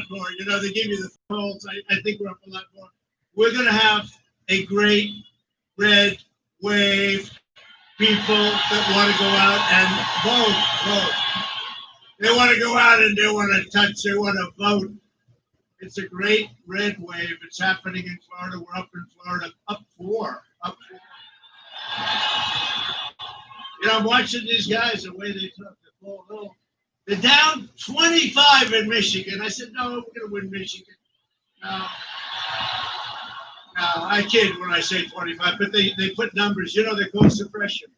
more. You know, they give you the polls. I think we're up a lot more. We're going to have a great red wave people that want to go out and vote. They want to go out and they want to touch, they want to vote. It's a great red wave. It's happening in Florida. We're up in Florida, up four. You know, I'm watching these guys, the way they took the poll. They're down 25 in Michigan. I said, no, we're going to win Michigan. No, I kid when I say 25, but they put numbers. You know, they call suppression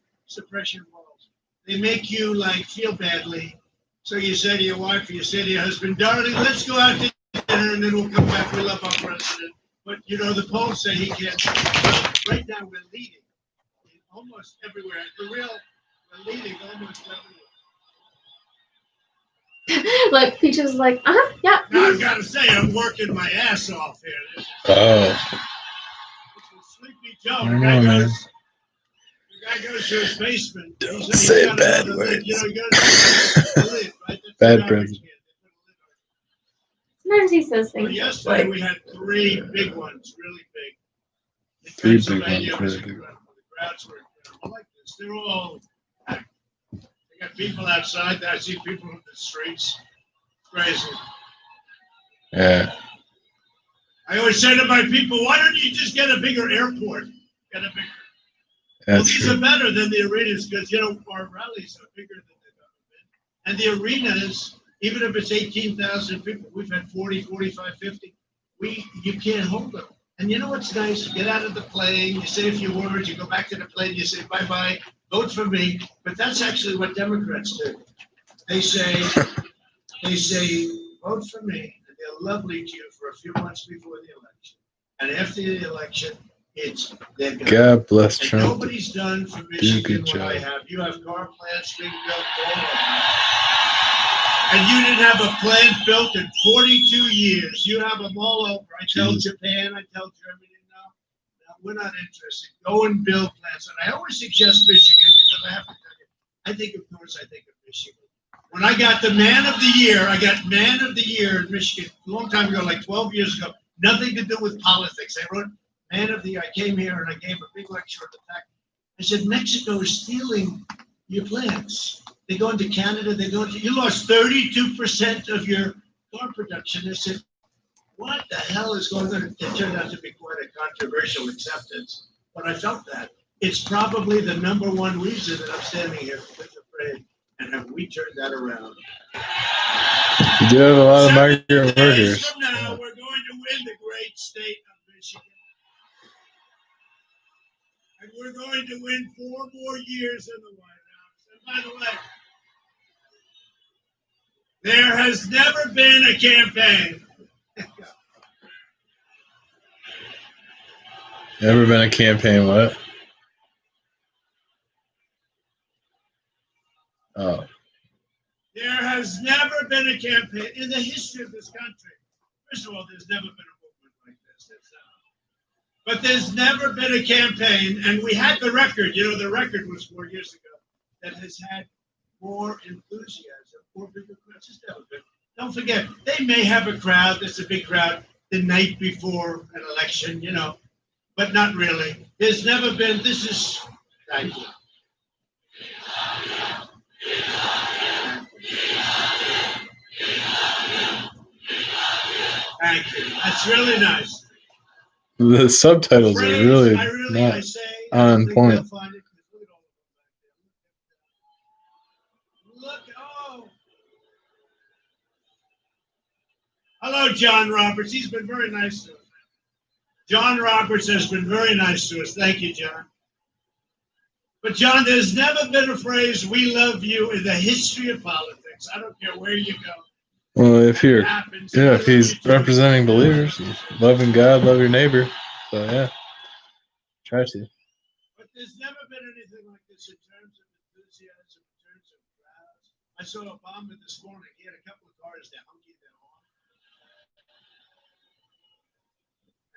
walls. They make you, like, feel badly. So you say to your wife or you say to your husband, darling, let's go out to dinner and then we'll come back. We love our president. But, you know, the polls say he can't. Right now we're leading almost everywhere. For real, we're leading almost everywhere. Like, Peaches like, yeah. Now, I've got to say, I'm working my ass off here. This is Sleepy Joe. The guy goes to his basement. Don't say bad words. You know, he goes to lid, right? Bad breath. Sometimes he says things. Well, yesterday we had three big ones, really big. Three big ones, really big. The crowds were like this. They're all packed. They got people outside. I see people in the streets. Crazy. Yeah. I always say to my people, why don't you just get a bigger airport? Get a bigger. Well, these are better than the arenas because, you know, our rallies are bigger than they've ever been. And the arenas, even if it's 18,000 people, we've had 40, 45, 50. You can't hold them. And you know what's nice? You get out of the plane, you say a few words, you go back to the plane, you say bye-bye, vote for me. But that's actually what Democrats do. They say, vote for me, and they'll lovely to you for a few months before the election. And after the election, they're gone. God bless And Trump. nobody's done for Michigan what I have. You have car plants being built all over. And you didn't have a plant built in 42 years. You have them all over. I tell Japan, I tell Germany, no, we're not interested. Go and build plants. And I always suggest Michigan because I have to tell you, I think of Michigan. When I got the Man of the Year, I got Man of the Year in Michigan a long time ago, like 12 years ago. Nothing to do with politics. I wrote Man of the Year. I came here and I gave a big lecture on the fact. I said, Mexico is stealing your plants. They go into Canada. You lost 32% of your car production. I said, what the hell is going on? It turned out to be quite a controversial acceptance, but I felt that. It's probably the number one reason that I'm standing here because afraid. And have we turned that around? You do have a lot of migrant workers. From now, we're going to win the great state of Michigan. And we're going to win 4 more years in the White House. And by the way, there has never been a campaign. Never been a campaign, what? Oh. There has never been a campaign in the history of this country. First of all, there's never been a movement like this. But there's never been a campaign, and we had the record. You know, the record was 4 years ago that has had more enthusiasm, more bigger crowds. It's never been. Don't forget, they may have a crowd that's a big crowd the night before an election, you know, but not really. There's never been. This is. Thank you. Thank you. That's really nice. The subtitles are really not on point. Look, oh. Hello, John Roberts. He's been very nice to us. John Roberts has been very nice to us. Thank you, John. But, John, there's never been a phrase, we love you, in the history of politics. I don't care where you go. Well, if he's representing believers, loving God, love your neighbor. So, yeah, try to. But there's never been anything like this in terms of enthusiasm, in terms of crowds. I saw Obama this morning. He had a couple of cars down.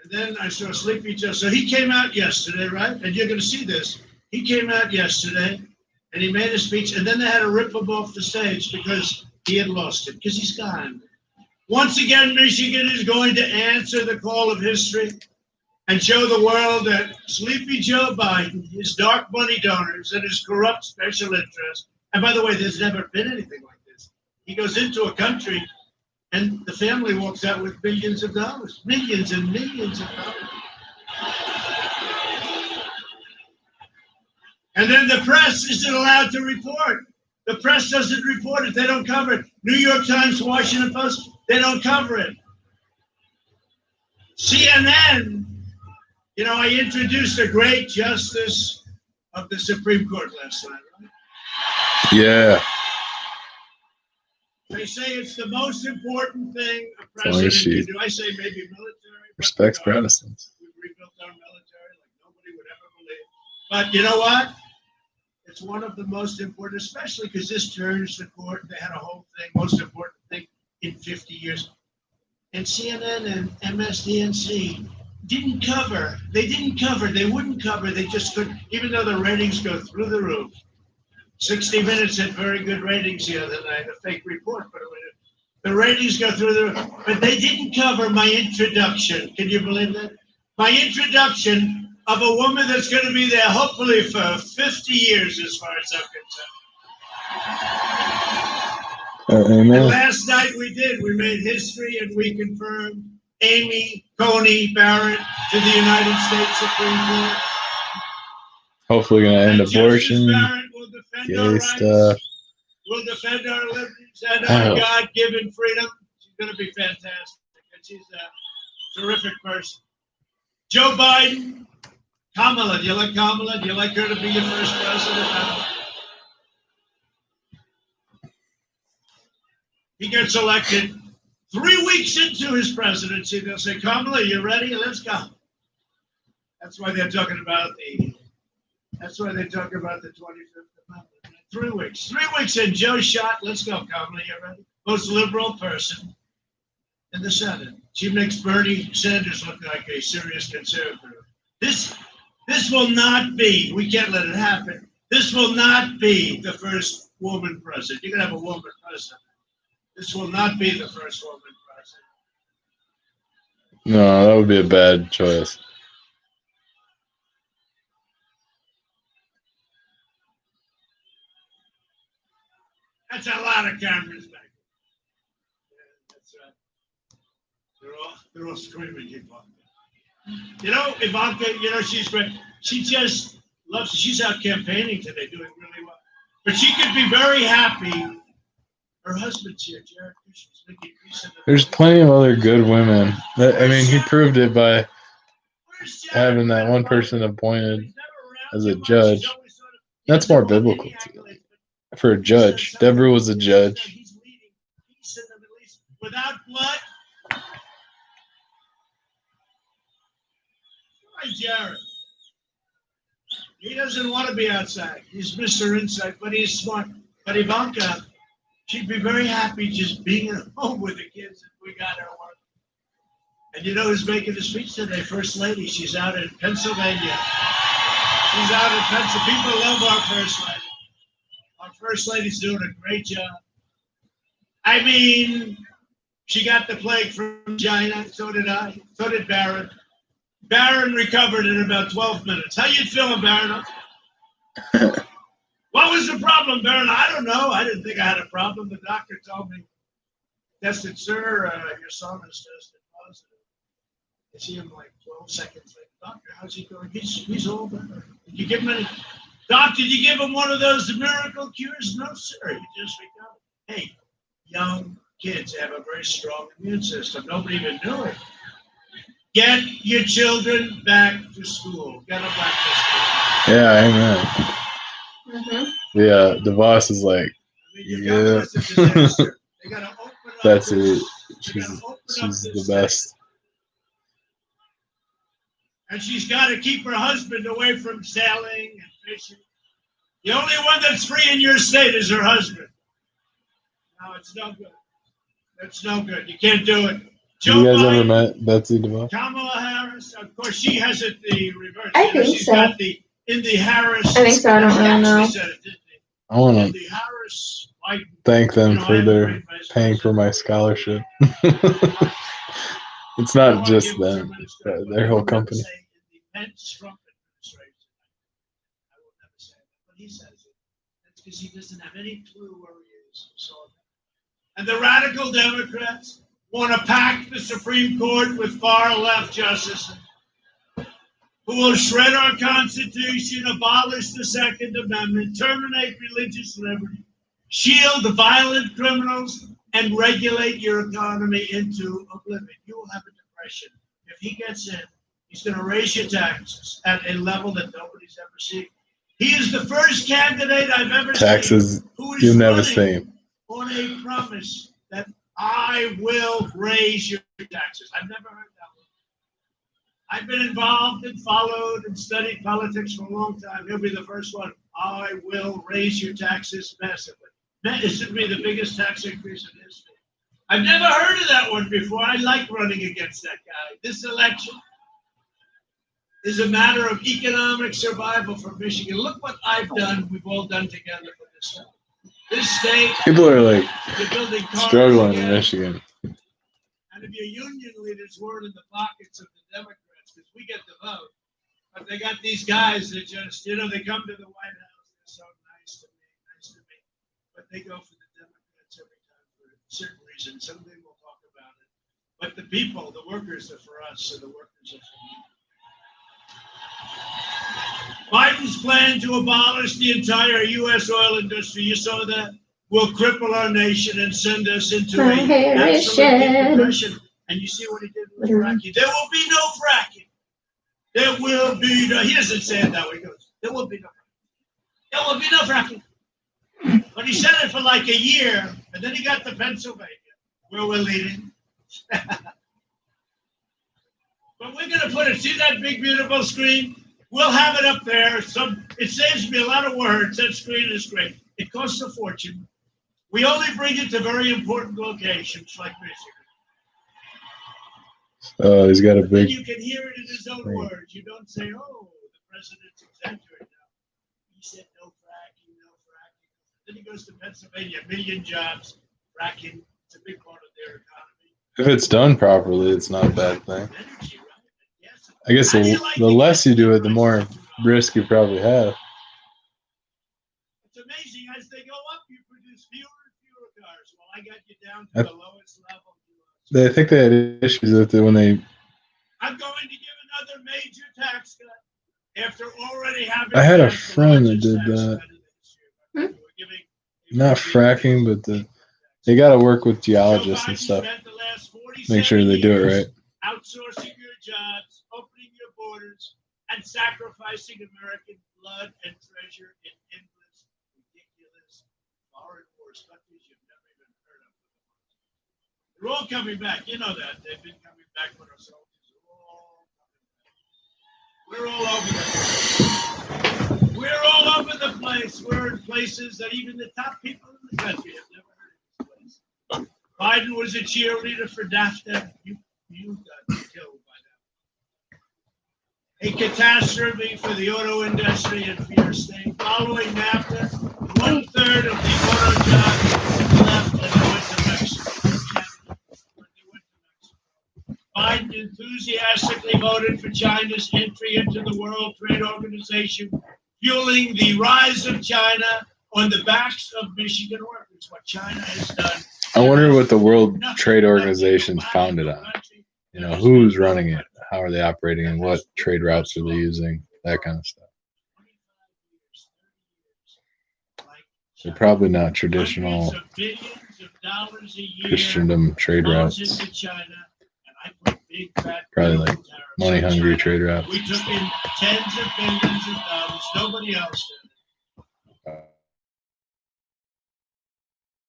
And then I saw Sleepy Joe. So he came out yesterday, right? And you're going to see this. He came out yesterday, and he made a speech, and then they had to rip him off the stage because he had lost it, because he's gone. Once again, Michigan is going to answer the call of history and show the world that Sleepy Joe Biden, his dark money donors, and his corrupt special interests, and by the way, there's never been anything like this. He goes into a country and the family walks out with billions of dollars, millions and millions of dollars. And then the press isn't allowed to report. The press doesn't report it. They don't cover it. New York Times, Washington Post, they don't cover it. CNN, you know, I introduced a great justice of the Supreme Court last night, right? Yeah. They say it's the most important thing a long as president she can do. I say maybe military. respects Protestants. We've rebuilt our military like nobody would ever believe. But you know what? It's one of the most important, especially because this turns the court. They had a whole thing, most important thing in 50 years. And CNN and MSDNC didn't cover. They didn't cover. They wouldn't cover. They just couldn't, even though the ratings go through the roof. 60 Minutes had very good ratings the other night, a fake report, but the ratings go through the roof. But they didn't cover my introduction. Can you believe that? My introduction of a woman that's going to be there hopefully for 50 years as far as I'm concerned. Amen. And last night we did. We made history and we confirmed Amy Coney Barrett to the United States Supreme Court. Hopefully gonna end And abortion, Justice Barrett will defend our gay rights. stuff. We'll defend our liberties and our God-given freedom. She's going to be fantastic. And she's a terrific person. Joe Biden, Kamala. Do you like Kamala? Do you like her to be your first president? He gets elected 3 weeks into his presidency. They'll say, Kamala, you ready? Let's go. That's why they're talking about the 25th Amendment. 3 weeks. 3 weeks in, Joe shot. Let's go, Kamala. You ready? Most liberal person in the Senate. She makes Bernie Sanders look like a serious conservative. This will not be, we can't let it happen. This will not be the first woman president. You're going to have a woman president. This will not be the first woman president. No, that would be a bad choice. That's a lot of cameras back there. Yeah, that's right. They're all screaming Ivanka. You know, Ivanka, you know, she's great. She just loves it. She's out campaigning today, doing really well. But she could be very happy. Her husband's here, Jared Kushner's making peace. There's plenty of other good women. I mean, he proved it by having that one person appointed as a judge. That's more biblical too. For a judge. Deborah was a judge. Without blood. Why, Jared? He doesn't want to be outside. He's Mr. Inside, but he's smart. But Ivanka, she'd be very happy just being at home with the kids if we got her work. And you know who's making the speech today? First Lady. She's out in Pennsylvania. She's out in Pennsylvania. People love our First Lady. Our First Lady's doing a great job. I mean, she got the plague from China. So did I. So did Barron. Barron recovered in about 12 minutes. How you feeling, Barron? What was the problem, Barron? I don't know. I didn't think I had a problem. The doctor told me, tested, sir, your son is tested positive. I see him like 12 seconds later. Doctor, how's he going? He's all better. Did you give him any? Doc, did you give him one of those miracle cures? No, sir. He just recovered. Hey, young kids have a very strong immune system. Nobody even knew it. Get your children back to school. Get them back to school. Yeah, amen. Mm-hmm. Yeah, the boss is like, yeah. That's it. She's the best. And she's got to keep her husband away from sailing and fishing. The only one that's free in your state is her husband. No, it's no good. That's no good. You can't do it. Have you guys ever met Betsy DeVos? Kamala Harris, of course, she has it the reverse. I think she's so. got the in the Harris. I think so. I don't really know. I want In to. the Harris thank them for their paying for my scholarship. It's not just them, their whole company. He says it. That's because he doesn't have any clue where he is. And the radical Democrats want to pack the Supreme Court with far-left justices who will shred our Constitution, abolish the Second Amendment, terminate religious liberty, shield the violent criminals, and regulate your economy into oblivion. You will have a depression. If he gets in, he's going to raise your taxes at a level that nobody's ever seen. He is the first candidate I've ever Taxes seen who is you'll never running see. on a promise that I will raise your taxes. I've never heard that one. I've been involved and followed and studied politics for a long time. He'll be the first one. I will raise your taxes massively. This should be the biggest tax increase in history. I've never heard of that one before. I like running against that guy. This election is a matter of economic survival for Michigan. Look what I've done, we've all done together for this state. This state, people are like struggling again. in Michigan. And if your union leaders weren't in the pockets of the Democrats, because we get the vote, but they got these guys that just, they come to the White House, they're so nice to me, but they go for the Democrats every time for certain reasons. Someday we'll talk about it. But the people, the workers are for us, so the workers are for you. Biden's plan to abolish the entire U.S. oil industry, you saw that, will cripple our nation and send us into an absolute depression. And you see what he did with fracking. There will be no fracking. There will be no, he doesn't say it that way. He goes, there will be no fracking. There will be no fracking. But he said it for like a year, and then he got to Pennsylvania, where we're leading. But we're going to put it, see that big, beautiful screen? We'll have it up there. It saves me a lot of words. That screen is great. It costs a fortune. We only bring it to very important locations like Michigan. Oh, he's got a big. You can hear it in his own words. You don't say, "Oh, the president's exaggerating now." He said, "No fracking, no fracking." Then he goes to Pennsylvania, 1 million jobs. Fracking, it's a big part of their economy. If it's done properly, it's not a bad thing. I guess the less you do it, the more risk you probably have. It's amazing. As they go up, you produce fewer and fewer cars. Well, I got you down to the lowest level. I think they had issues with it when they. I'm going to give another major tax cut after already having. I had a friend that did that. Not fracking, but they got to work with geologists and stuff. Make sure they do it right. Outsourcing your jobs, opening your borders, and sacrificing American blood and treasure in endless, ridiculous foreign wars, countries you've never even heard of. They're all coming back. You know that. They've been coming back with our soldiers. We're all over the place. We're all over the place. We're in places that even the top people in the country have never heard of this place. Biden was a cheerleader for NAFTA. You got killed by that. A catastrophe for the auto industry and for your state. Following NAFTA, 1/3 of the auto jobs left and went to Mexico. Biden enthusiastically voted for China's entry into the World Trade Organization, fueling the rise of China on the backs of Michigan workers. What China has done. I wonder what the World Trade Organization is founded on. You know, who's running it? How are they operating? And what trade routes are they using? That kind of stuff. They're probably not traditional Christendom trade routes. Probably like money-hungry trade routes. We took in tens of billions of dollars. Nobody else did.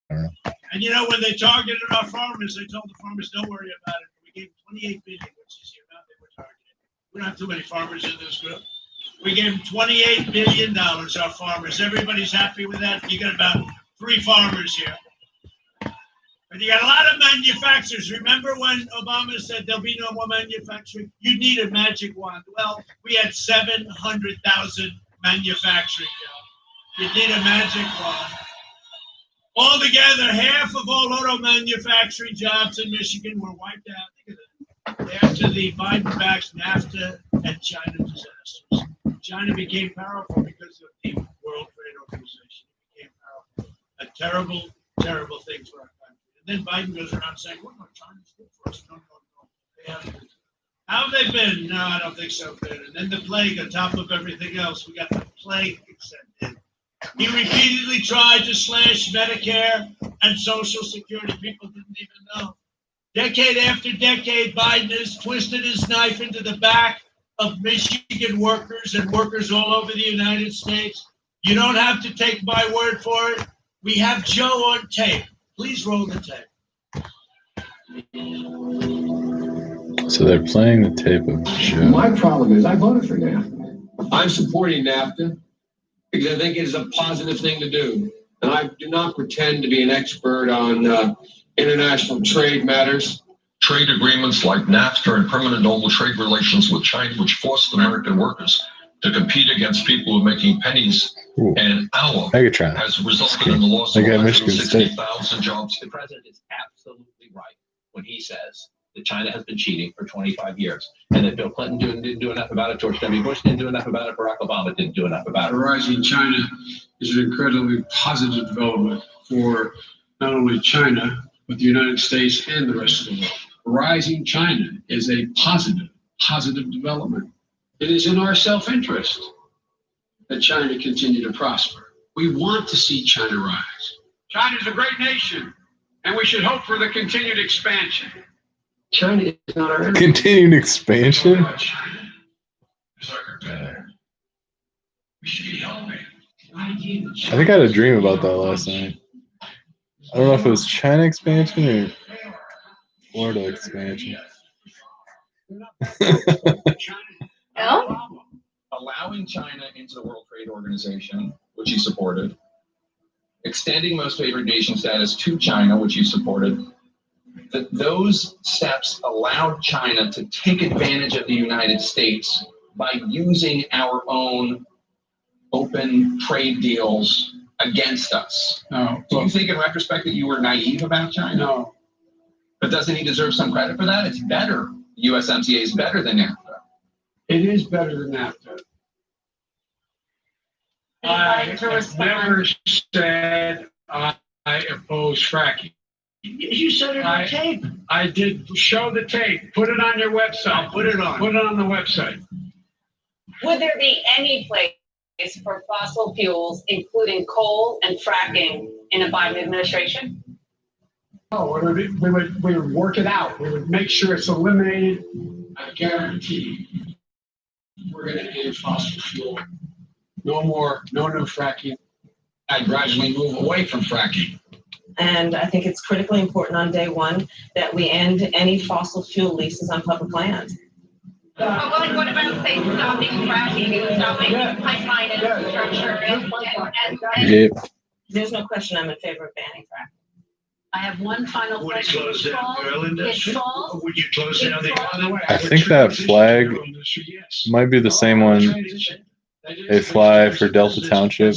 I don't know. And you know, when they targeted our farmers, they told the farmers, "Don't worry about it." We gave them $28 billion, which is the amount they were targeted. We don't have too many farmers in this group. We gave them $28 billion, our farmers. Everybody's happy with that. You got about 3 farmers here. But you got a lot of manufacturers. Remember when Obama said there'll be no more manufacturing? You need a magic wand. Well, we had 700,000 manufacturing jobs. You need a magic wand. Altogether, half of all auto manufacturing jobs in Michigan were wiped out. Think of that. After the Biden-backed NAFTA and China disasters. China became powerful because of the World Trade Organization. It became powerful. A terrible, terrible thing for our country. And then Biden goes around saying, well, no, China's good for us. No. How have they been? No, I don't think so good. And then the plague on top of everything else. We got the plague extended. He repeatedly tried to slash Medicare and Social Security. People didn't even know. Decade after decade, Biden has twisted his knife into the back of Michigan workers and workers all over the United States. You don't have to take my word for it. We have Joe on tape. Please roll the tape. So they're playing the tape of Joe. My problem is I voted for NAFTA. I'm supporting NAFTA because I think it is a positive thing to do. And I do not pretend to be an expert on international trade matters. Trade agreements like NAFTA and permanent normal trade relations with China, which forced American workers to compete against people who are making pennies an hour, Megatron has resulted in the loss of Michigan State. 160,000 jobs. The president is absolutely right when he says that China has been cheating for 25 years and that Bill Clinton didn't do enough about it, George W. Bush didn't do enough about it, Barack Obama didn't do enough about it. Rising China is an incredibly positive development for not only China, but the United States and the rest of the world. Rising China is a positive development. It is in our self-interest that China continue to prosper. We want to see China rise. China is a great nation, and we should hope for the continued expansion. China is not our enemy. Continued expansion. We should be helping. I think I had a dream about that last night. I don't know if it was China expansion or Florida expansion. No? Allowing China into the World Trade Organization, which he supported, extending most favored nation status to China, which he supported, that those steps allowed China to take advantage of the United States by using our own open trade deals against us. No, Do you think in retrospect that you were naive about China? no. But doesn't he deserve some credit for that? It's better. USMCA is better than NAFTA. It is better than NAFTA. I have never said I oppose fracking. You said it on tape. I did show the tape. Put it on your website. I'll put it on. Put it on the website. Would there be any place for fossil fuels, including coal and fracking, in a Biden administration? No, we would work it out. We would make sure it's eliminated. I guarantee we're going to end fossil fuel. No more, no new fracking. I gradually move away from fracking. And I think it's critically important on day one that we end any fossil fuel leases on public land. Well, like, what about, say, stopping fracking, stopping pipeline infrastructure, and Yep. There's no question I'm in favor of banning fracking. I have one final Would you question. close down the oil industry? False. Would you close down the oil? I think that flag might be the same one they fly for Delta Township,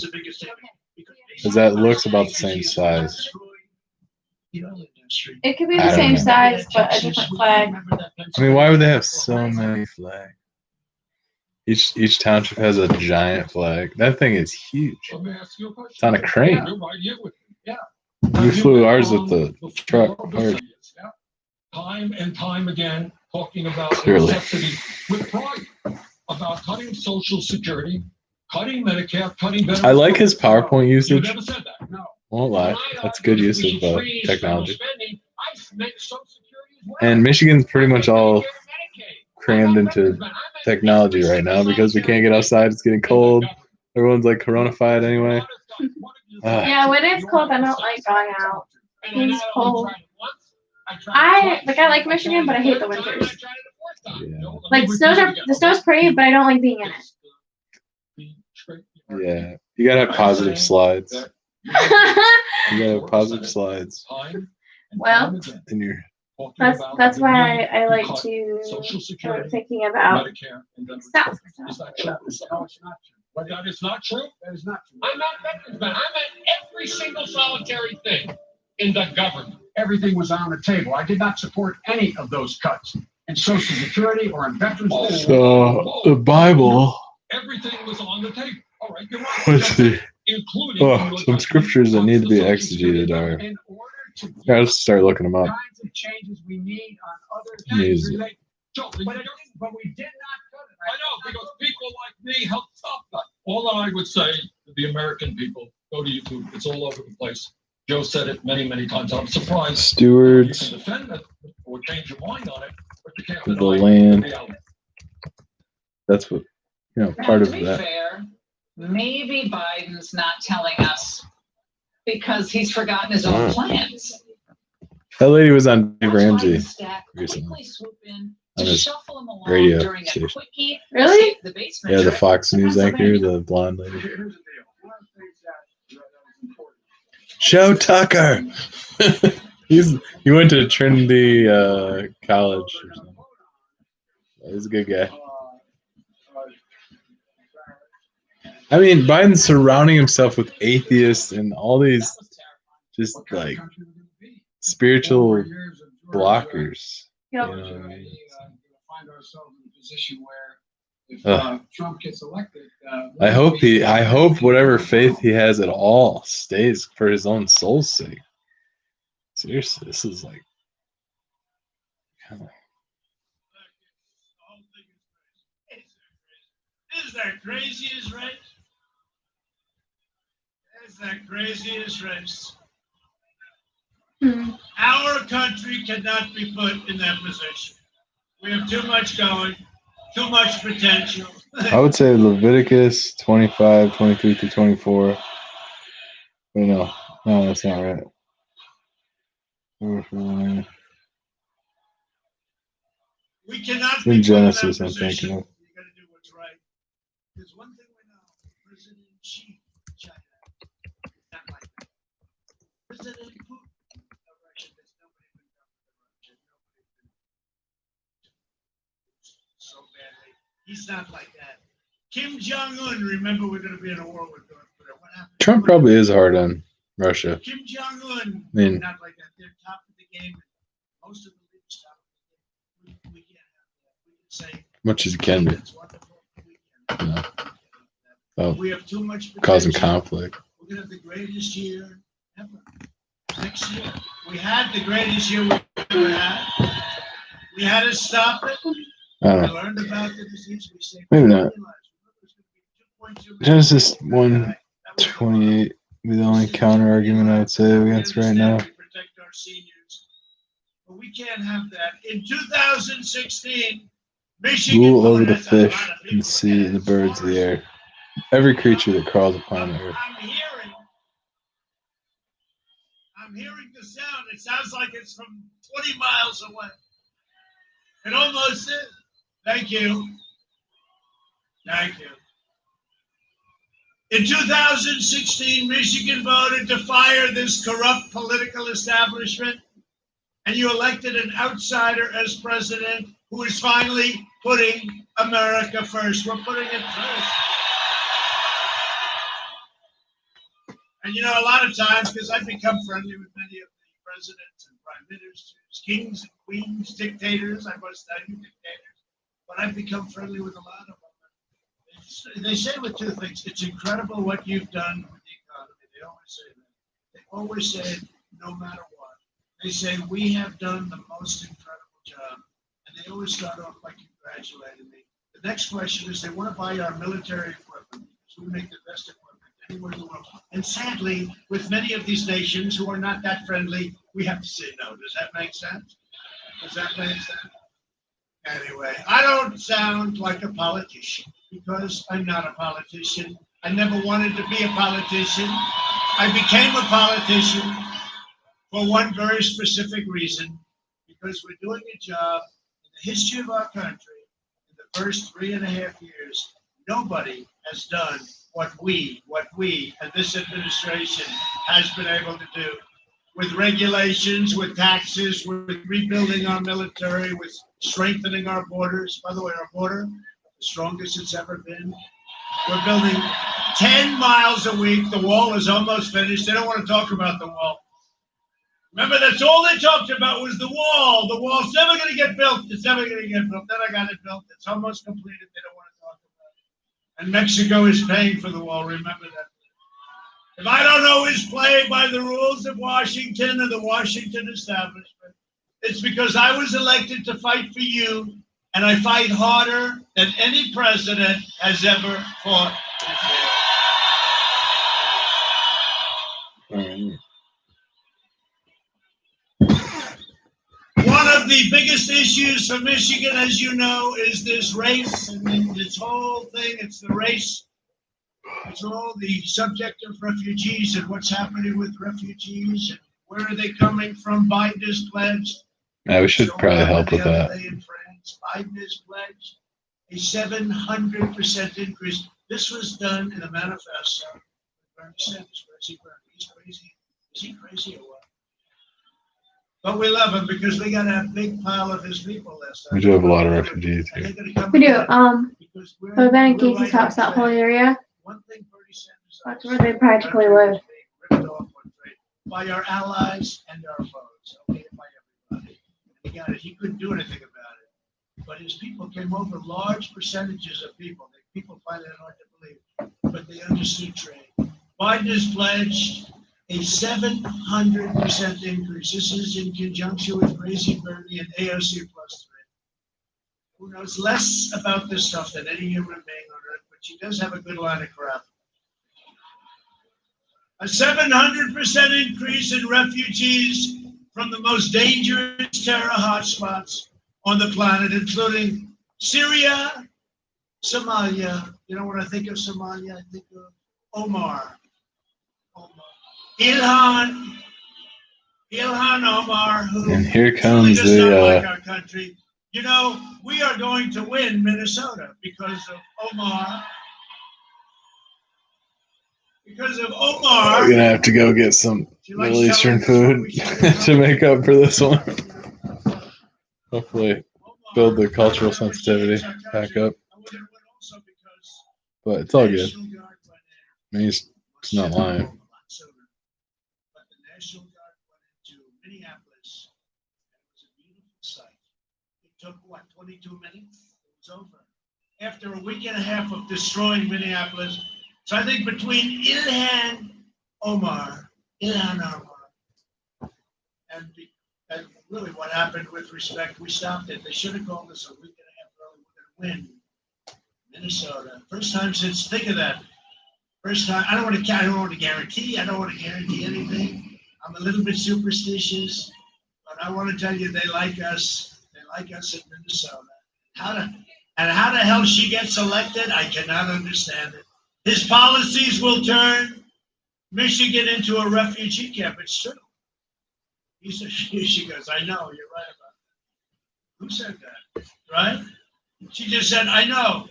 because that looks about the same size. It could be I the don't same know. size, but a different flag. I mean, why would they have so many flags? Each township has a giant flag. That thing is huge. It's on a crane. We flew ours with the truck. Time and time again, talking about Clearly. necessity with pride about cutting Social Security, cutting Medicare, cutting benefits. I like his PowerPoint You usage. never said that. No. Won't lie. That's good use of technology. Spending, I make Social Security as well. And Michigan's pretty much all crammed into technology right now because we can't get outside. It's getting cold. Everyone's like coronafied anyway. Yeah, when it's cold, I don't like going out. It's cold. I like Michigan, but I hate the winters. Yeah. Like the snow's pretty, but I don't like being in it. Yeah. You gotta have positive slides. You gotta have positive slides Well, in your. that's why I like to start thinking about stop. But that is not true. That is not true. I'm not veterans, man. I'm at every single solitary thing in the government. Everything was on the table. I did not support any of those cuts in Social Security or in veterans. So the Bible. Everything was on the table. All right, you're right. Let's see. Including Oh, some scriptures that need to be exegeted are. In order to do Yeah, let's start looking them the up. kinds of changes we need on other Jeez. things related. Joe, But we did not cut it. I know, because people like me help stop that. All I would say to the American people, go to YouTube. It's all over the place. Joe said it many, many times. I'm surprised. Stewards You can defend it or change your mind on it, but you can't of the deny land. the reality. That's what, part to of be that. fair, maybe Biden's not telling us because he's forgotten his own plans. That lady was on Dave Watch Ramsey Biden's staff recently. quickly swoop in On to his shuffle him along radio during a station. quickie. Really? escape the basement Yeah, the trip Fox to News anchor, Pennsylvania. the blonde lady. Here's the deal. One of the things that was important. Joe Tucker. He went to Trinity College or something. He's a good guy. I mean, Biden's surrounding himself with atheists and all these just like spiritual blockers. Yep. You know what I mean? Find ourselves in a position where if Trump gets elected, I hope whatever faith he has at all stays for his own soul's sake. Seriously, this is like Is that craziest race? Is that craziest race? Hmm. Our country cannot be put in that position. We have too much going, too much potential. I would say Leviticus 25, 23 through 24. But no, that's not right. We cannot In be put in Genesis, that I'm position. thinking of. You got to do what's right. There's one thing we know: President-in-Chief of China, not like that. President Putin of Russia. There's nobody been done with Russia. Nobody been so badly. He's not like that. Kim Jong-un. Remember, we're going to be in a war with North Korea. What happened? Trump probably is hard on Russia. Kim Jong-un. I mean, Not like that. They're top of the game. Most of the leaders top of the game. We can't have that. We can say much as he can be. it's wonderful. We can't have that. Oh, We have too much causing potential. conflict. We're gonna have the greatest year ever. Next year. We had the greatest year we ever had. We had to stop it. I don't We know. learned about the disease. We saved Maybe 2 not. million lives. Remember, it was gonna be 2.2 million Genesis people that died. That was the 1:28 would be the only counter argument I would say against right now. We protect our seniors. But we can't have that. In 2016, Michigan. Rule over the that's a lot fish of and people. sea, the birds of the air, every creature that crawls upon the earth. I'm hearing the sound. It sounds like it's from 20 miles away. It almost is. Thank you. Thank you. In 2016, Michigan voted to fire this corrupt political establishment, and you elected an outsider as president who is finally putting America first. We're putting it first. And you know, a lot of times, because I've become friendly with many of the presidents and prime ministers, kings and queens, dictators, I must tell you, dictators, but I've become friendly with a lot of them. They say with two things: it's incredible what you've done with the economy. They always say that. They always say it no matter what. They say we have done the most incredible job, and they always start off by congratulating me. The next question is they want to buy our military equipment, so we make the best equipment anywhere in the world. And sadly, with many of these nations who are not that friendly, we have to say no. Does that make sense? Does that make sense? Anyway, I don't sound like a politician because I'm not a politician. I never wanted to be a politician. I became a politician for one very specific reason, because we're doing a job in the history of our country. In the first 3.5 years, nobody has done what we and this administration has been able to do. With regulations, with taxes, with rebuilding our military, with strengthening our borders. By the way, our border, the strongest it's ever been. We're building 10 miles a week. The wall is almost finished. They don't want to talk about the wall. Remember, that's all they talked about was the wall. The wall's never going to get built. It's never going to get built. Then I got it built. It's almost completed. They don't want to talk about it. And Mexico is paying for the wall. Remember that. If I don't always play by the rules of Washington and the Washington establishment, it's because I was elected to fight for you, and I fight harder than any president has ever fought before. One of the biggest issues for Michigan, as you know, is this race and this whole thing. It's the race. It's all the subject of refugees and what's happening with refugees and where are they coming from. Biden has pledged. Yeah, we should probably help with that. In France, Biden has pledged a 700% increase. This was done in a manifesto. Bernie Sanders, where's he? He's crazy. Is he crazy or what? But we love him because we got a big pile of his people last time. We do have a lot of refugees here. We do. So then in Casey's house, that whole area, that's where they practically live. By our allies and our foes. Okay, by everybody. He got it. He couldn't do anything about it. But his people came over, large percentages of people. People find it hard to believe, but they understood trade. Biden has pledged a 700% increase. This is in conjunction with Crazy Bernie and AOC plus 3. Who knows less about this stuff than any human being on earth, but she does have a good line of crap. A 700% increase in refugees from the most dangerous terror hotspots on the planet, including Syria, Somalia. You know what I think of Somalia? I think of Omar. Ilhan Omar, who and here really comes does not like the our country. You know, we are going to win Minnesota because of Omar. Because of Omar. we're gonna have to go get some Middle Eastern food to make up for this one. Hopefully build the cultural sensitivity back up. But it's all good. I mean, he's not lying. But the National Guard went into Minneapolis. It was a beautiful sight. It took, 22 minutes? It was over. After a week and a half of destroying Minneapolis. So I think between Ilhan Omar, and really what happened with respect, we stopped it. They should have called us a week and a half early. We're going to win Minnesota. First time since, think of that. First time, I don't want to guarantee anything. I'm a little bit superstitious, but I want to tell you they like us. They like us in Minnesota. How the hell she gets elected, I cannot understand it. His policies will turn Michigan into a refugee camp. It's true. She goes, I know, you're right about that. Who said that? Right? She just said, I know.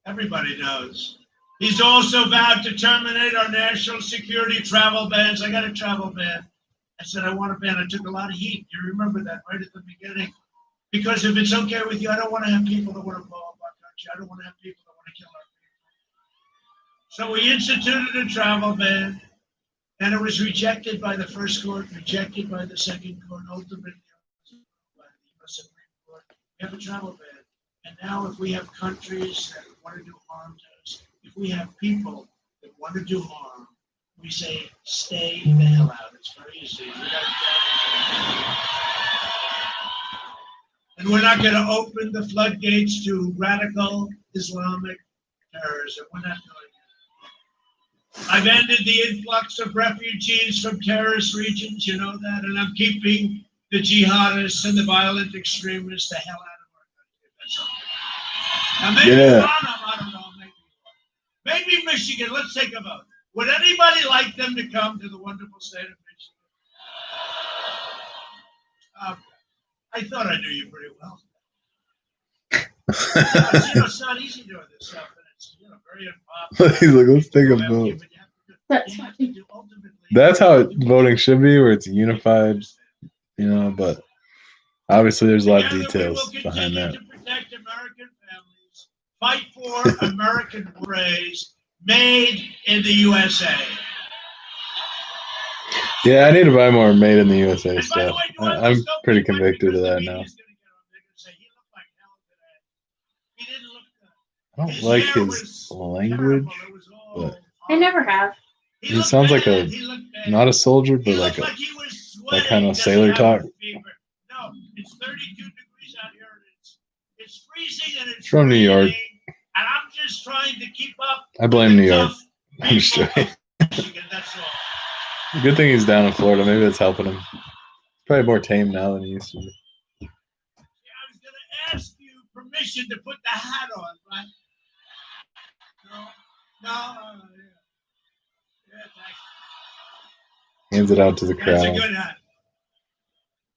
Everybody knows. He's also vowed to terminate our national security travel bans. I got a travel ban. I said, I want a ban. I took a lot of heat. You remember that right at the beginning? Because if it's okay with you, I don't want to have people that want to blow up our country. I don't want to have people that want to kill our people. So we instituted a travel ban, and it was rejected by the first court, rejected by the second court, ultimately by the U.S. Supreme Court. We have a travel ban. And now if we have countries that want to do harm to us, if we have people that want to do harm, we say, stay the hell out. It's very easy. And we're not going to open the floodgates to radical Islamic terrorism. We're not doing it. I've ended the influx of refugees from terrorist regions, you know that, and I'm keeping the jihadists and the violent extremists the hell out of our country. That's okay. Now, maybe one of them, I don't know, maybe Michigan, let's take a vote. Would anybody like them to come to the wonderful state of Michigan? Okay. I thought I knew you pretty well. It's not easy doing this stuff, and it's very unpopular. He's like, let's take a vote. That's how voting should be, where it's unified, but obviously there's a lot of details behind that. To protect American families, Fight for American phrase, made in the USA. Yeah, I need to buy more made in the USA And by the stuff. way, do I I'm look so pretty different convicted because of the that now. media's gonna get on? They're gonna say he looked like hell today. He didn't look good. I don't His like hair his was language, terrible. It was all but I never have. he sounds like a He looked bad. not a soldier, He but like looked a he was that sweating. kind of Does he sailor have talk. a fever? No, it's 32 degrees out here, and it's freezing, and it's From New York. raining, and I'm just trying to keep up. I blame with New the York. tough I'm just people joking. of Michigan, that's all. Good thing he's down in Florida. Maybe that's helping him. He's probably more tame now than he used to be. Yeah, I was gonna ask you permission to put the hat on, right? No, yeah. Yeah, thanks. Hands it out to the That's a crowd. good hat.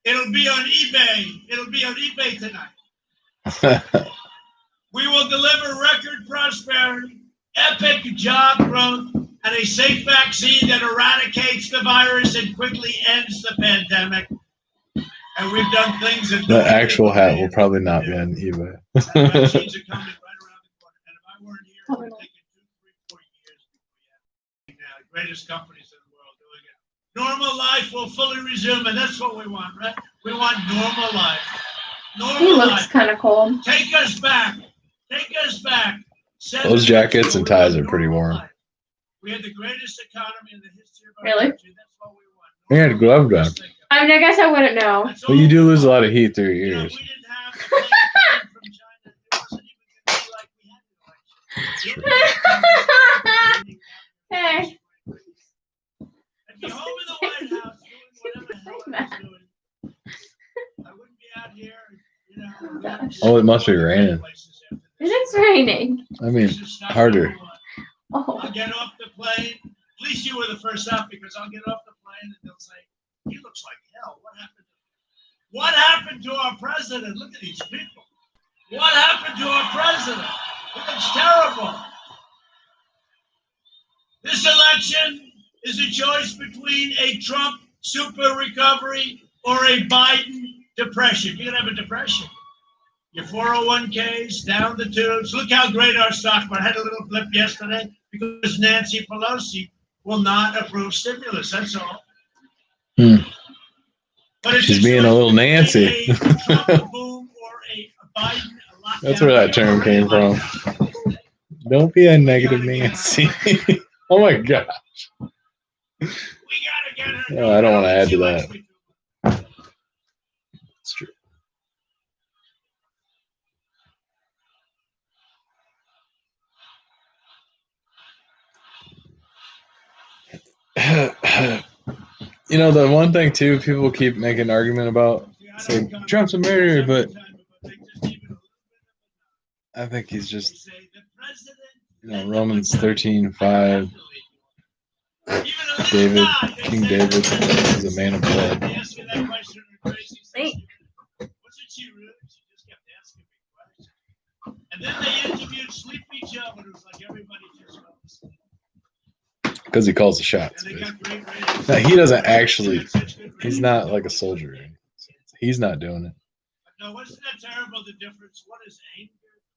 It'll be on eBay. It'll be on eBay tonight. We will deliver record prosperity, epic job growth, and a safe vaccine that eradicates the virus and quickly ends the pandemic. And we've done things that The actual hat will probably not be on eBay. Vaccines are coming right around the corner. And if I weren't here, it would have taken 2, 3, 4 years before you have the greatest companies in the world doing it. Normal life will fully resume, and that's what we want, right? We want normal life. Normal He looks life. kind of cold. Take us back. Take us back. Those jackets and ties are pretty warm. Life. We had the greatest economy in the history of our Really? country. That's what we want. He had glove back. I mean, I guess I wouldn't know. That's Well, you all do we lose a want. lot of heat through your You know, ears. we didn't have the plane coming from China. It wasn't even going to be like we had an election. Hey. I'd be home in the White House doing whatever the hell I was doing. I wouldn't be out here, you know. Gosh. Oh, it must be raining. It is raining. I mean, harder. Oh. I'll get off the plane. At least you were the first up because I'll get off the plane and they'll say, he looks like hell. What happened? What happened to our president? Look at these people. What happened to our president? It looks terrible. This election is a choice between a Trump super recovery or a Biden depression. You're going to have a depression. Your 401ks down the tubes. Look how great our stock market. I had a little blip yesterday because Nancy Pelosi will not approve stimulus. That's all. But it's She's being a little Nancy. a Trump boom or a Biden lockdown. That's where that term came from. Don't be a negative Nancy. Oh my gosh. We gotta get her. No, I don't want to add to that. It's true. You know, the one thing too, people keep making an argument about, say Trump's a murderer, but I think he's just, you know, Romans 13:5. David, King David, is a man of blood. Wasn't she rude? She just kept asking me questions. And then they interviewed Sleepy Joe, and it was like everybody just goes. Because he calls the shots. And they got great ratings. Now, he doesn't actually, he's not like a soldier. He's not doing it. No, wasn't that terrible, the difference? What is anger?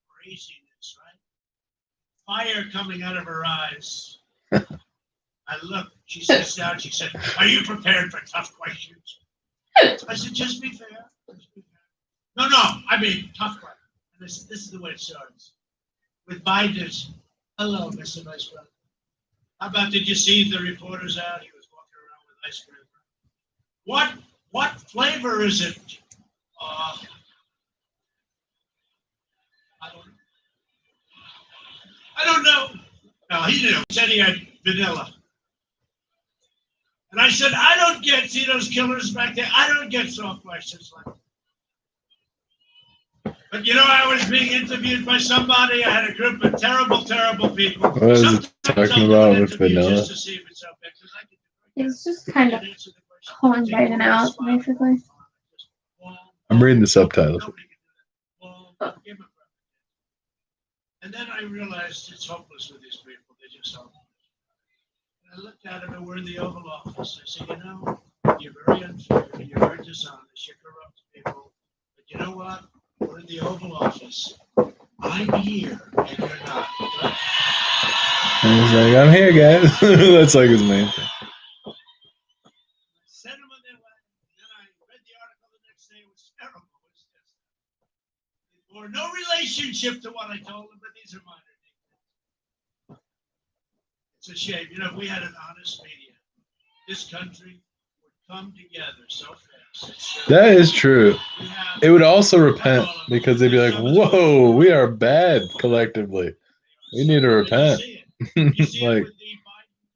Craziness, right? Fire coming out of her eyes. I looked, she sits down, she said, are you prepared for tough questions? I said, just be fair. No, I mean, tough questions. And this is the way it starts. With Biden's, hello, Mr. Vice President. How about, did you see the reporters out? He was walking around with ice cream. What flavor is it? I don't know. No, he knew. He said he had vanilla. And I said, I don't get, see those killers back there? I don't get soft questions like that. But you know, I was being interviewed by somebody. I had a group of terrible, terrible people. What is it talking about with vanilla? It's just kind of pulling Biden out, basically. I'm reading the subtitles. And then I realized it's hopeless with these people. They're just hopeless. And I looked at him and we're in the Oval Office. I said, you know, you're very unfair. You're very dishonest. You corrupt people. But you know what? We're in the Oval Office. I'm here and you're not. And he's like, I'm here, guys. That's like his main thing. Sent him on their way. Then I read the article the next day. It was terrible. It's just, or no relationship to what I told him, but these are minor things. It's a shame. You know, if we had an honest media, this country would come together so fast. That is true. It would also repent because they'd be like, whoa, we are bad collectively. We need to repent. Like,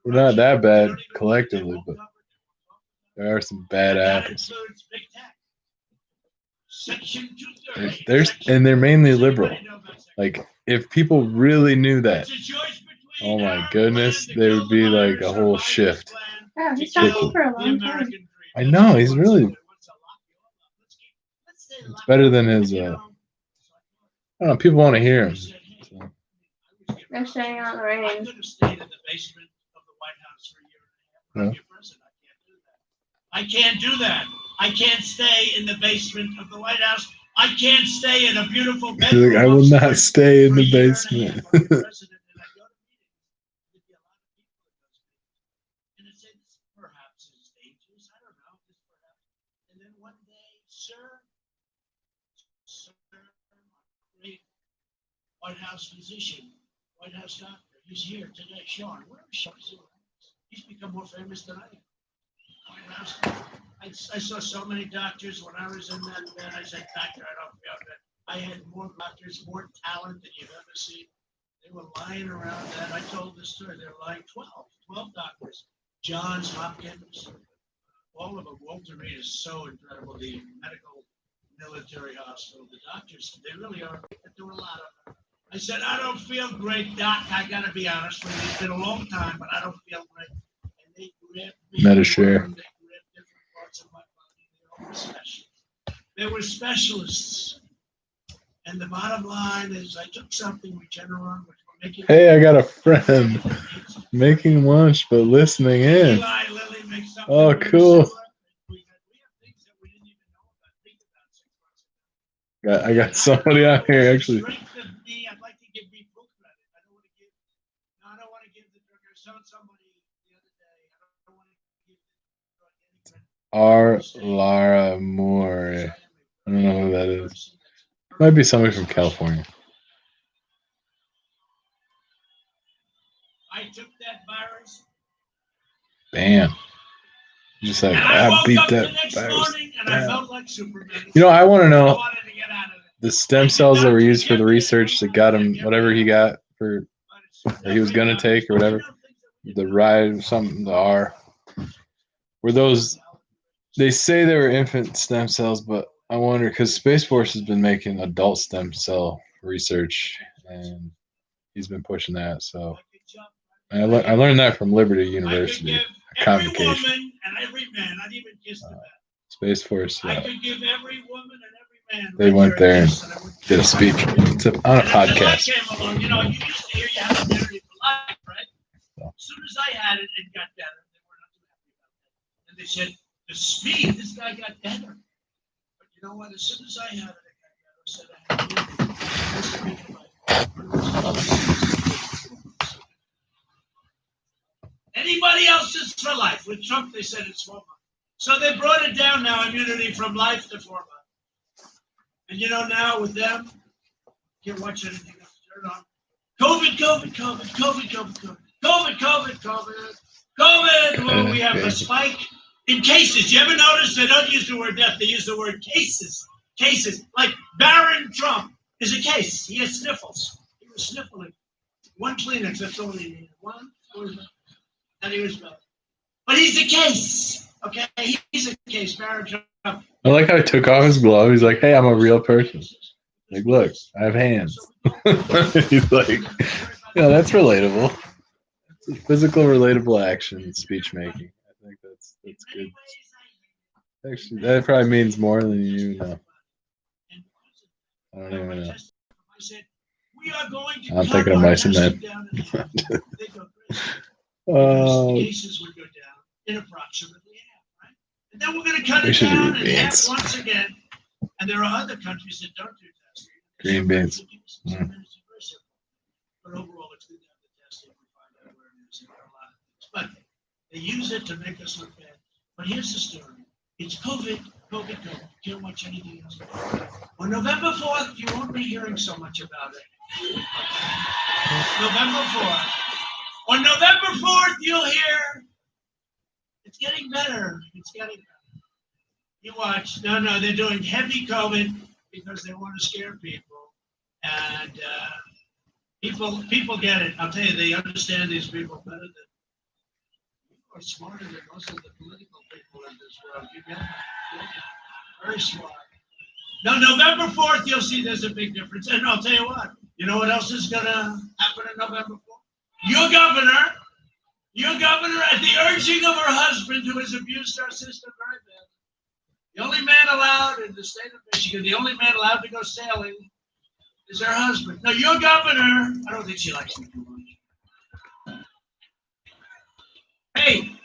we're not that bad collectively, but there are some bad apples. They're mainly liberal. Like, if people really knew that, oh my goodness, there would be like a whole shift. Yeah, he's talking for a long time. I know, he's really. It's better than his. I don't know. People want to hear him. So. They're staying on the rain. I could have stayed in the basement of the White House for a year and a half. I'm your president. I can't do that. I can't stay in the basement of the White House. I can't stay in a beautiful bedroom. Like, I will not stay in the basement. Perhaps it's dangerous. I don't know. And then one day, sir, great White House physician, White House doctor, he's here today. Sean, where is Sean? He's become more famous than I am. White House. I saw so many doctors when I was in that bed. I said, doctor, I don't feel good. I had more doctors, more talent than you've ever seen. They were lying around that. I told this story. They were lying 12 doctors. Johns Hopkins, all of them. Walter Reed is so incredible. The medical military hospital, the doctors, they really are. There were a lot of them. I said, I don't feel great, doc. I got to be honest with you. It's been a long time, but I don't feel great. And they grabbed me. Medishare. They grabbed different parts of my body. They were specialists. They were specialists. And the bottom line is I took something Regeneron, which we're making. Hey, I got a friend making lunch but listening in. Eli Lilly makes something Oh, cool. We have things that we didn't even know about. Think about 6 months ago. I got somebody out here actually. Strength of me, I'd like to give me full credit. I don't want to give the drug. I saw somebody the other day. I don't want to give the drug any credit. R. Lara Moore. I don't know who that is. Might be somebody from California. I took that virus. Bam. Just like, I beat that virus. And I felt like Superman. You know, I want to know I wanted to get out of it. the stem cells that were used for the research that got him whatever he got for, or he was going to take or whatever. The ride, something, the R. Were those, they say they were infant stem cells, but I wonder, because Space Force has been making adult stem cell research, and he's been pushing that. So I learned that from Liberty University, a convocation. Every woman and every man, I'd even kiss the man. Space Force, I could give every woman and every man. they went there and did a speech. It's on a podcast. Came along, you know, you used to hear you have immunity for life, right? So. As soon as I had it, it got better. They were not too happy about that. And they said, the speed, this guy got better. But you know what? As soon as I had it, got better. I said, I had anybody else is for life. With Trump, they said it's 4 months. So they brought it down now, immunity from life to 4 months. And you know, now with them, can't watch anything else. Turn on. COVID. Well, we have a spike in cases. You ever notice they don't use the word death, they use the word cases. Cases. Like Barron Trump is a case. He has sniffles. He was sniffling. One Kleenex, that's all he needed. One. And he was bad. But he's a case. Okay? He's a case. Barron Trump. I like how he took off his glove. He's like, hey, I'm a real person. Like, look, I have hands. He's like, yeah, that's relatable. It's a physical, relatable action, speech making. I think that's good. Actually, that probably means more than you know. I don't even know. I'm thinking of mice and men. Cases would go down in approximately half, right? And then we're going to cut it down in half once again. And there are other countries that don't do testing. Green beans. I mean, it's very simple. But overall, it's good to have the testing. We find out where it is. And there are a lot of things. But they use it to make us look bad. But here's the story. It's COVID. COVID. Can't watch anything else. On November 4th, you won't be hearing so much about it. November 4th. On November 4th, you'll hear it's getting better. It's getting better. You watch. No, they're doing heavy COVID because they want to scare people. And people get it. I'll tell you, they understand these people better than are smarter than most of the political people in this world. You get it? Very smart. Now, November 4th, you'll see there's a big difference. And I'll tell you what. You know what else is going to happen on November 4th? Your governor, at the urging of her husband, who has abused our system very badly, the only man allowed in the state of Michigan, the only man allowed to go sailing is her husband. Now, your governor, I don't think she likes me too much. Hey,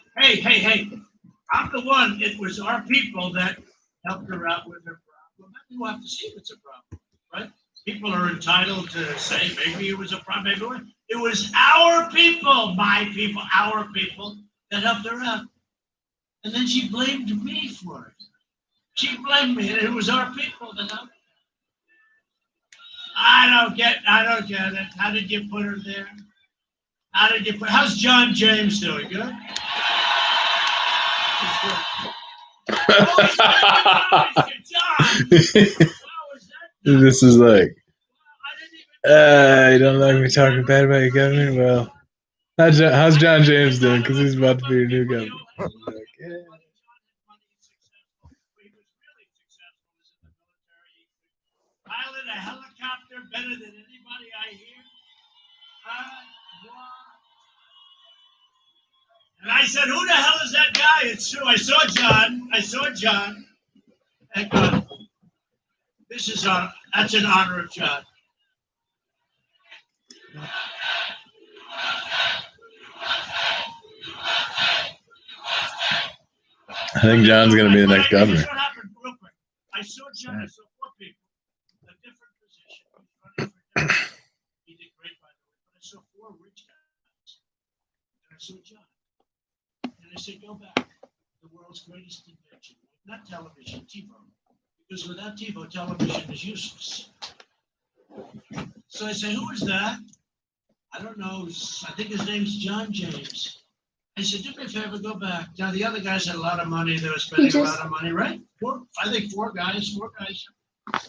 I'm the one. It was our people that helped her out with her problem. We'll have to see if it's a problem, right? People are entitled to say maybe it was a problem, maybe it wasn't. It was our people, my people, our people that helped her out. And then she blamed me for it. She blamed me, and it was our people that helped her. I don't get it. How did you put her there? How's John James doing? Good? This is like, you don't like me talking bad about your government? Well, how's John James doing? Because he's about to be your new governor. Like, yeah. Pilot a helicopter better than anybody I hear. And I said, who the hell is that guy? It's true. I saw John. Thank God. That's in honor of John. I think John's going to be the next governor. What happened, real quick. I saw John. I saw 4 people, a different position. He did great, by the way. But I saw 4 rich guys. And I saw John. And I said, go back. The world's greatest invention. Not television, TiVo. Because without TiVo, television is useless. So I say, who is that? I don't know. I think his name's John James. I said, do me a favor, go back. Now, the other guys had a lot of money. They were spending a lot of money, right? 4 guys. I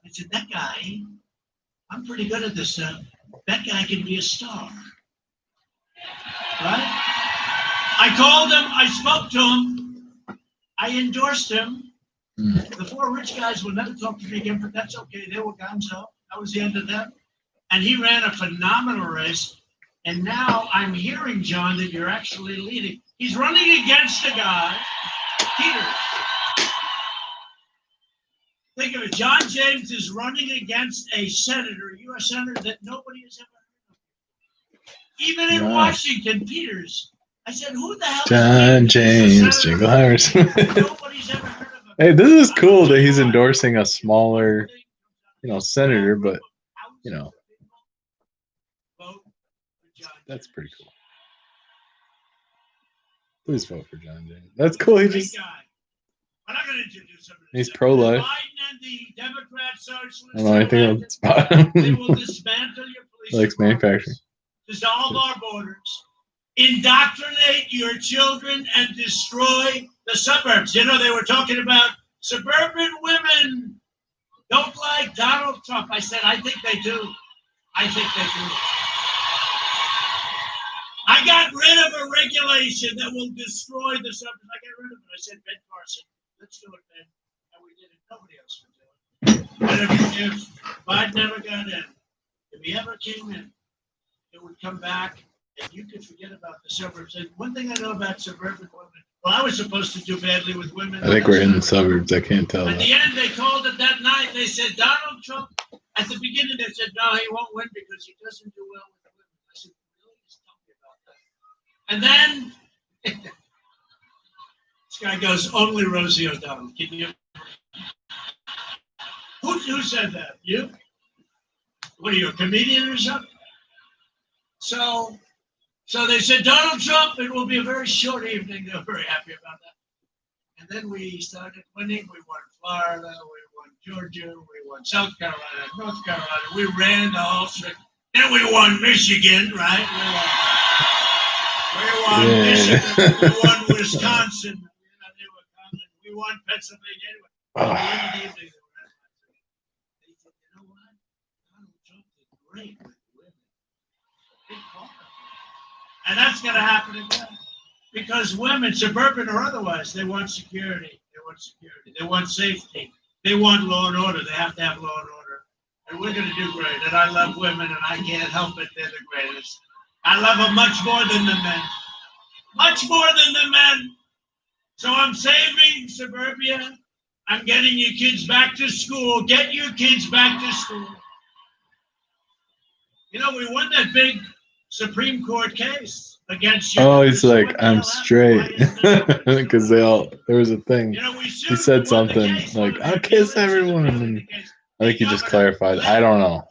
said, that guy, I'm pretty good at this stuff. That guy can be a star. Right? I called him. I spoke to him. I endorsed him. The 4 rich guys will never talk to me again, but that's okay. They were gonzo. That was the end of that. And he ran a phenomenal race. And now I'm hearing, John, that you're actually leading. He's running against a guy, Peter. Think of it. John James is running against a senator, a U.S. senator that nobody has ever heard of. Even in Washington, Peters. I said, who the hell is John James, Jingle Harris. Nobody's ever heard of him. Hey, this is cool that he's endorsing a smaller, senator, but, that's pretty cool. Please vote for John James. That's cool. He just. He's pro-life. I don't know anything about him. They will dismantle your police. Likes manufacturing. Dissolve our borders. Indoctrinate your children and destroy the suburbs. They were talking about suburban women don't like Donald Trump. I said, I think they do. I got rid of a regulation that will destroy the suburbs. I got rid of it. I said, Ben Carson, let's do it, Ben. And we did it. Nobody else would do it. But if Biden never got in, if he ever came in, it would come back, and you could forget about the suburbs. And one thing I know about suburban women, well, I was supposed to do badly with women. I think we're in the suburbs. I can't tell. At the end, they called it that night. They said, Donald Trump, at the beginning, they said, no, he won't win because he doesn't do well with the women. I said, really? Just tell me about that. And then this guy goes, only Rosie O'Donnell. Can you? Who said that? You? What are you, a comedian or something? So they said, Donald Trump, it will be a very short evening. They were very happy about that. And then we started winning. We won Florida, we won Georgia, we won South Carolina, North Carolina. We ran the whole string. Then we won Michigan, right? We won Michigan. We won Wisconsin. They were coming. We won Pennsylvania. Anyway, at the end of the evening, they said, you know what? Donald Trump did great with women. Big call. And that's going to happen again. Because women, suburban or otherwise, they want security. They want security. They want safety. They want law and order. They have to have law and order. And we're going to do great. And I love women, and I can't help it. They're the greatest. I love them much more than the men. Much more than the men. So I'm saving suburbia. I'm getting your kids back to school. Get your kids back to school. You know, we won that big Supreme Court case against you. Oh, he's like, I'm straight. Because there was a thing. You know, He said something like, I'll kiss everyone. And I think he just clarified. I don't know.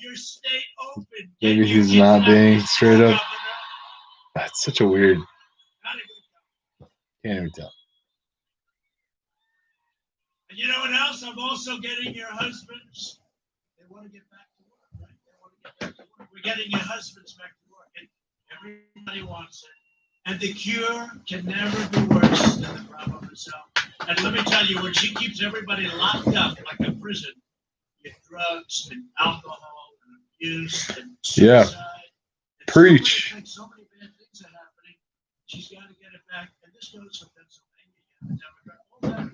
Maybe he's not being straight up. That's such a weird. Can't even tell. And you know what else? I'm also getting your husbands. They want to get back to work, right? They want to get back to work. We're getting your husbands back to work. And everybody wants it. And the cure can never be worse than the problem itself. And let me tell you, when she keeps everybody locked up like a prison, with drugs and alcohol and abuse and suicide. And Preach. So many bad things are happening. She's got to get it back. And this goes for Pennsylvania. You have a Democrat. All that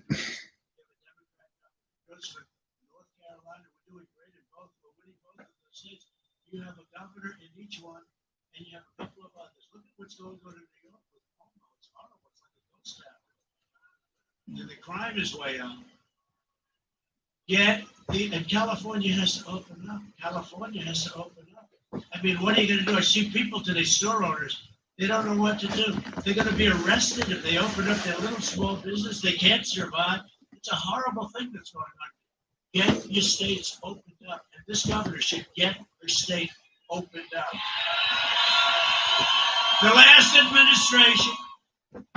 goes for North Carolina. We're doing great in both. We're winning both of those states. You have a governor in each one, and you have a couple of others. Look at what's going on in New York with Cuomo. It's horrible. It's like a ghost town. And the crime is way up. And California has to open up. California has to open up. I mean, what are you going to do? I see people today, store owners, they don't know what to do. They're going to be arrested if they open up their little small business. They can't survive. It's a horrible thing that's going on. Get your states opened up. And this governor should get her state opened up. The last administration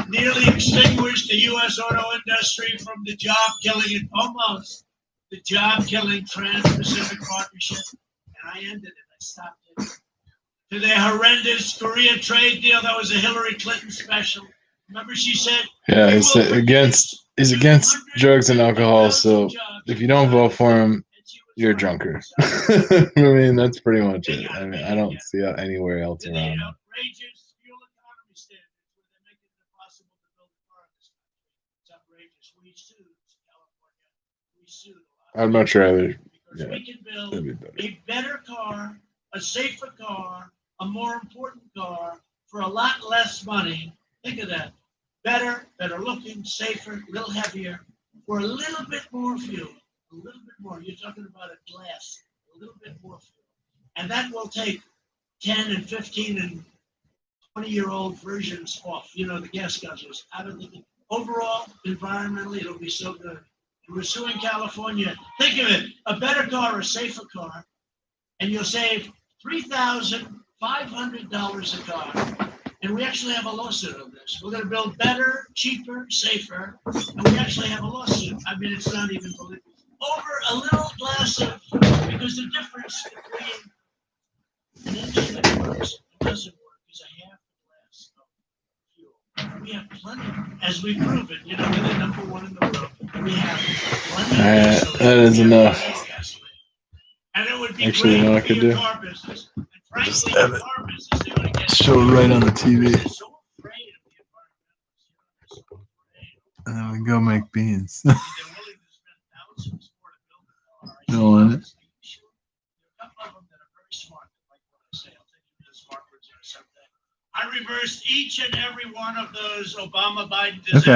nearly extinguished the U.S. auto industry from the job-killing, almost the job-killing Trans-Pacific Partnership. And I ended it. I stopped it. To their horrendous Korea trade deal that was a Hillary Clinton special. Remember she said, yeah, he's against drugs and alcohol, so if you don't vote for him, you're a drunkard. I mean, that's pretty much it. I mean, I don't see that anywhere else around. Outrageous fuel economy standards where they're making it impossible to build a car in this country. It's outrageous. We sued California. We sued a lot. I'd much rather. Because we can build a better car, a safer car, a more important car for a lot less money. Think of that. Better looking, safer, a little heavier, for a little bit more fuel. A little bit more. You're talking about a glass, a little bit more fuel. And that will take 10 and 15 and 20-year-old versions off, you know, the gas guzzlers out of the overall, environmentally, it'll be so good. And we're suing California. Think of it, a better car, a safer car, and you'll save $3,500 a car. And we actually have a lawsuit on this. We're going to build better, cheaper, safer, and we actually have a lawsuit. I mean, it's not even believable. Over a little glass of, because the difference between an engine that works and doesn't work is a half glass of fuel. We have plenty, as we've proven, you know, we're the number one in the world. We have plenty of gasoline. That is enough. And it would be Actually, great you know what I for could your do? car business. And frankly, Just your have it car business, they would get show right on the TV. They're so afraid of the environmentalists. You know, they're so afraid. And then we go make beans. They're willing to spend thousands more to build a car. You know what? There are a couple of them that are very smart, like what I say. I'll take you to the smart words here someday. I reversed each and every one of those Obama-Biden decisions.